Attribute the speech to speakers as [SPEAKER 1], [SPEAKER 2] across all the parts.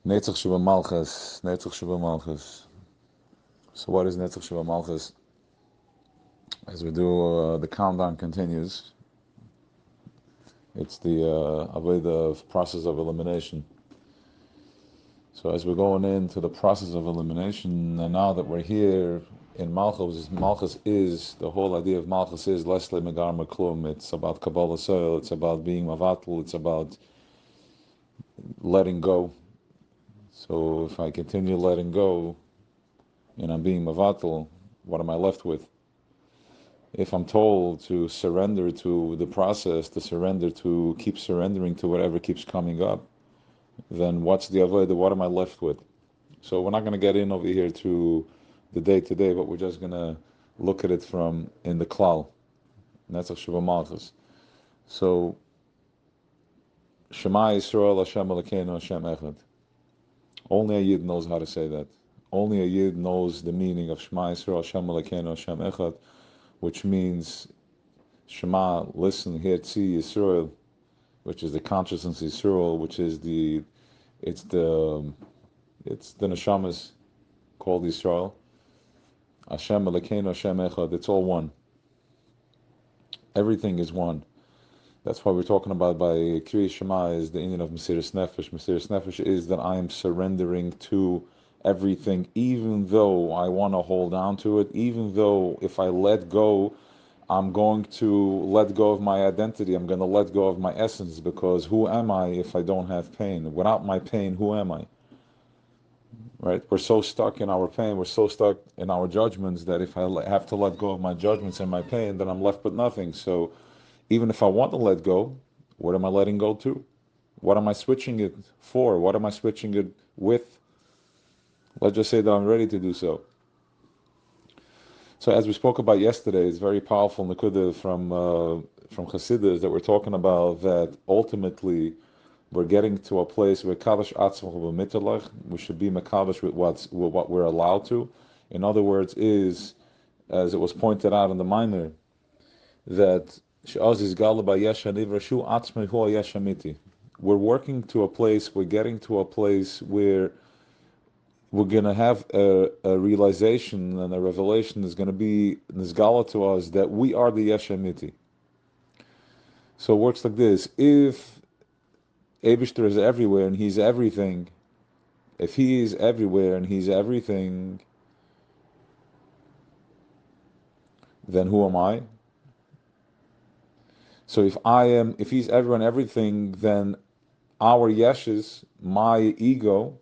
[SPEAKER 1] Netzach Shebamlchut, Netzach Shebamlchut. So what is Netzach Shebamlchut? As we do, the countdown continues. It's the Avodah of process of elimination. So as we're going into the process of elimination, and now that we're here in Malchus, Malchus is, the whole idea of Malchus is Leslie Megar Maklum. It's about Kabbalah soil, it's about being Mavatul, it's about letting go. So if I continue letting go, and I'm being Mavatul, what am I left with? If I'm told to surrender to the process, to surrender to, keep surrendering to whatever keeps coming up, then what's the avodah? What am I left with? So we're not going to get in over here to the day-to-day, but we're just going to look at it from in the klal. Netzach Shebamlchut. So, Shema Yisrael Hashem Elokeinu Hashem Echad. Only a Yid knows how to say that. Only a Yid knows the meaning of Shema Yisrael Hashem Elokeinu Hashem Echad, which means Shema, listen, hear, see Yisrael, which is the consciousness Yisrael, which is the neshamas called Yisrael. Hashem Elokeinu Hashem Echad. It's all one. Everything is one. That's why we're talking about by Kriya Shema is the Indian of Mesiras Nefesh. Mesiras Nefesh is that I am surrendering to everything, even though I want to hold on to it, even though if I let go, I'm going to let go of my identity. I'm going to let go of my essence, because who am I if I don't have pain? Without my pain, who am I? Right? We're so stuck in our pain, we're so stuck in our judgments that if I have to let go of my judgments and my pain, then I'm left with nothing. So even if I want to let go, what am I letting go to? What am I switching it for? What am I switching it with? Let's just say that I'm ready to do so. So as we spoke about yesterday, it's very powerful Nekuda from Chassidus that we're talking about, that ultimately we're getting to a place where Kadosh Atzmach B'Mitalach, we should be Makadosh with what we're allowed to. In other words, is, as it was pointed out in the minor, that we're working to a place, we're getting to a place where we're going to have a realization and a revelation is going to be nizgala to us that we are the Yesh Amiti. So it works like this. If Eibishter is everywhere and he's everything, if he is everywhere and he's everything, then who am I? So if he's everyone, everything, then our yeshes, my ego,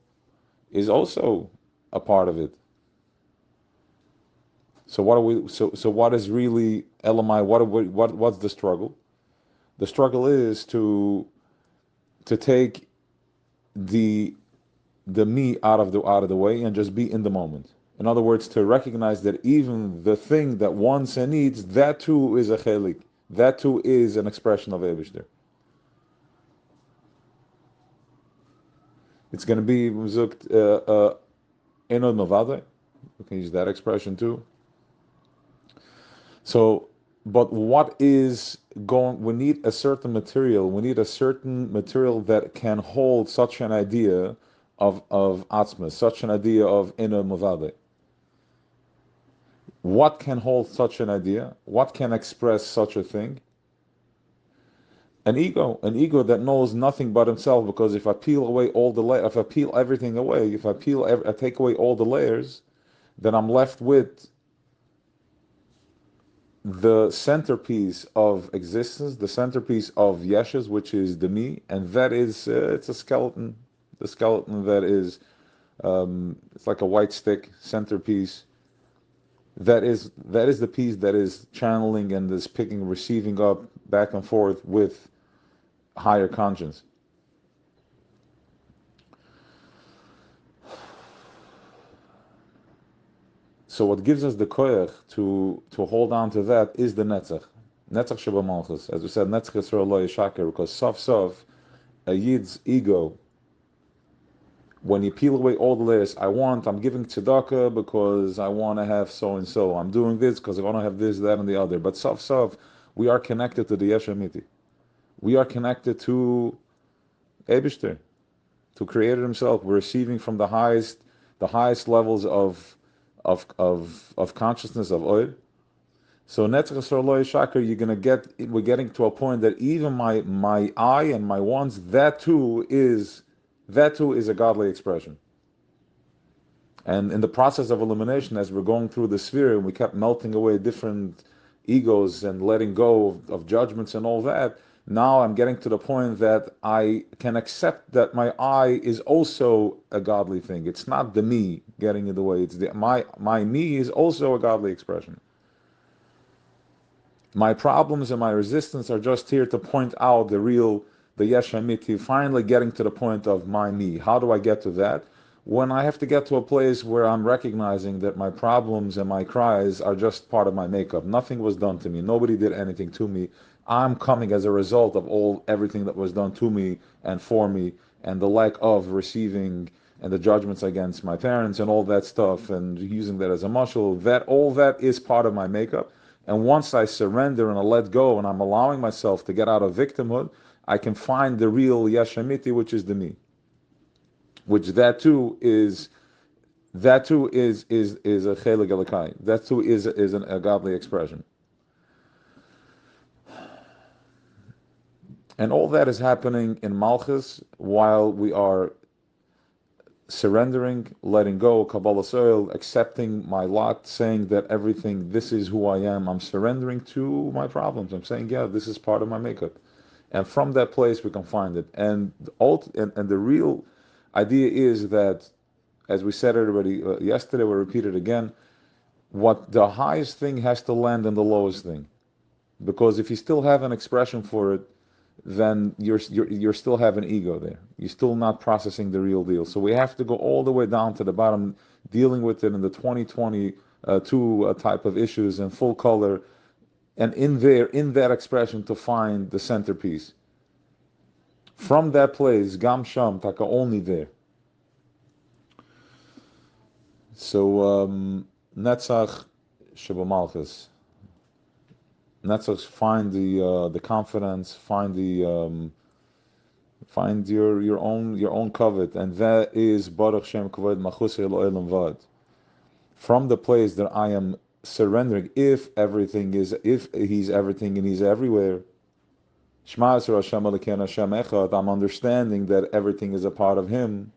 [SPEAKER 1] is also a part of it. So what are we? So what is really Elamai? What's the struggle? The struggle is to take the me out of the way and just be in the moment. In other words, to recognize that even the thing that wants and needs, that too is a chelik. That too is an expression of Eibishter. It's going to be zukt enod novade. We can use that expression too. So, but what is going? We need a certain material. We need a certain material that can hold such an idea of atzma, such an idea of enod novade. What can hold such an idea? What can express such a thing? An ego that knows nothing but himself. Because if I peel away all the if I peel everything away, if I take away all the layers, then I'm left with the centerpiece of existence, the centerpiece of yeshes, which is the me, and that is it's a skeleton. The skeleton that is it's like a white stick centerpiece. That is the piece that is channeling and is receiving up back and forth with higher conscience. So what gives us the koyach to hold on to that is the netzach Shebamlchut. As we said, netzach Yisrael lo yishaker, because sof a yid's ego, when you peel away all the layers, I'm giving tzedakah because I want to have so and so. I'm doing this because I want to have this, that, and the other. But sof, we are connected to the Yesh Amiti. We are connected to Eibishter. who created himself. We're receiving from the highest levels of consciousness of Oid. So Netzach Yisrael Lo Yishakar, we're getting to a point that even my I and my wants, that too is a godly expression. And in the process of elimination, as we're going through the sphere, and we kept melting away different egos and letting go of judgments and all that, now I'm getting to the point that I can accept that my I is also a godly thing. It's not the me getting in the way. It's my me is also a godly expression. My problems and my resistance are just here to point out the Yesh Hamiti, finally getting to the point of my me. How do I get to that? When I have to get to a place where I'm recognizing that my problems and my cries are just part of my makeup. Nothing was done to me. Nobody did anything to me. I'm coming as a result of everything that was done to me and for me, and the lack of receiving and the judgments against my parents and all that stuff, and using that as a muscle. All that is part of my makeup. And once I surrender and I let go and I'm allowing myself to get out of victimhood, I can find the real Yesh Hamiti, which is the me. Which that too is a chelik elikai. That too is a godly expression. And all that is happening in Malchus while we are surrendering, letting go, Kabbalah soil, accepting my lot, saying that everything, this is who I am. I'm surrendering to my problems. I'm saying, yeah, this is part of my makeup. And from that place we can find it. And the real idea is that, as we said it already yesterday, we'll repeat it again, what the highest thing has to land in the lowest thing. Because if you still have an expression for it, then you're still have an ego there. You're still not processing the real deal. So we have to go all the way down to the bottom, dealing with it in the 2022 type of issues in full color, and in that expression to find the centerpiece. From that place, Gam Sham, Taka, only there. So, Netzach Shebamlchut. Netzach, find the confidence, find your own covet, and that is Baruch Shem Kavod Machusei L'Olam Vad. From the place that I am surrendering, if He's everything and He's everywhere. Shema Yisrael Hashem Elokeinu Hashem Echad. I'm understanding that everything is a part of Him.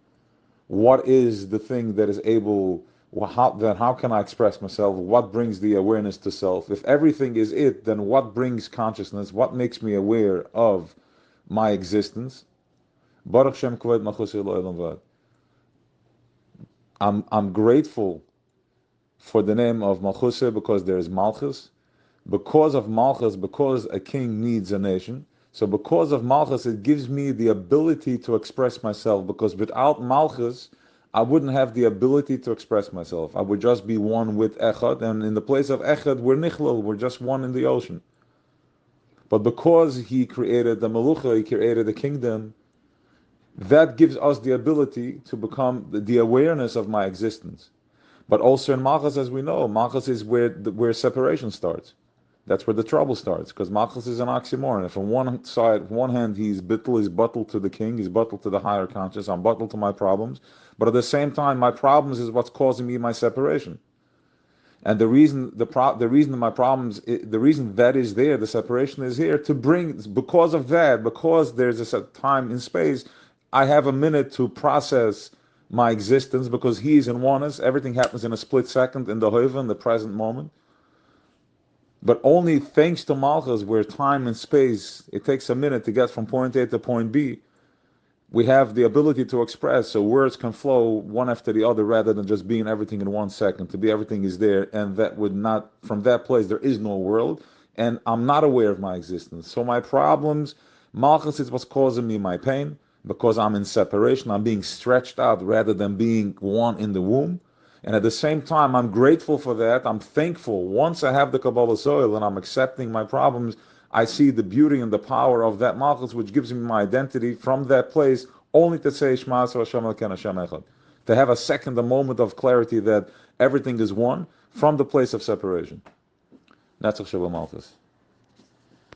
[SPEAKER 1] What is the thing that is able? How can I express myself? What brings the awareness to self? If everything is it, then what brings consciousness? What makes me aware of my existence? Baruch Shem Kavod Machusei L'Olam Vad. I'm grateful for the name of Malchusei because there is Malchus. Because of Malchus, because a king needs a nation. So because of Malchus, it gives me the ability to express myself, because without Malchus, I wouldn't have the ability to express myself. I would just be one with Echad, and in the place of Echad, we're Nichlal, we're just one in the ocean. But because He created the Melucha, He created the kingdom, that gives us the ability to become the awareness of my existence. But also in Malchus, as we know, Malchus is where separation starts. That's where the trouble starts, because Malchus is an oxymoron. If on one hand he's bottled to the king, he's bottled to the higher conscious, I'm bottled to my problems, but at the same time my problems is what's causing me my separation. And the reason my problems, the reason that is there, the separation is here, to bring, because of that, because there's a set time in space, I have a minute to process my existence, because He is in oneness. Everything happens in a split second, in the Hova, in the present moment. But only thanks to Malchus, where time and space, it takes a minute to get from point A to point B, we have the ability to express, so words can flow one after the other, rather than just being everything in 1 second. To be everything is there, and that would not, from that place, there is no world, and I'm not aware of my existence. So my problems, Malchus is what's causing me my pain, because I'm in separation, I'm being stretched out rather than being one in the womb. And at the same time, I'm grateful for that. I'm thankful. Once I have the Kabbalah soil and I'm accepting my problems, I see the beauty and the power of that Malchus, which gives me my identity from that place, only to say, Shema Yisrael Hashem Elokeinu Hashem Echad. To have a moment of clarity that everything is one from the place of separation. Netzach Shebamlchut.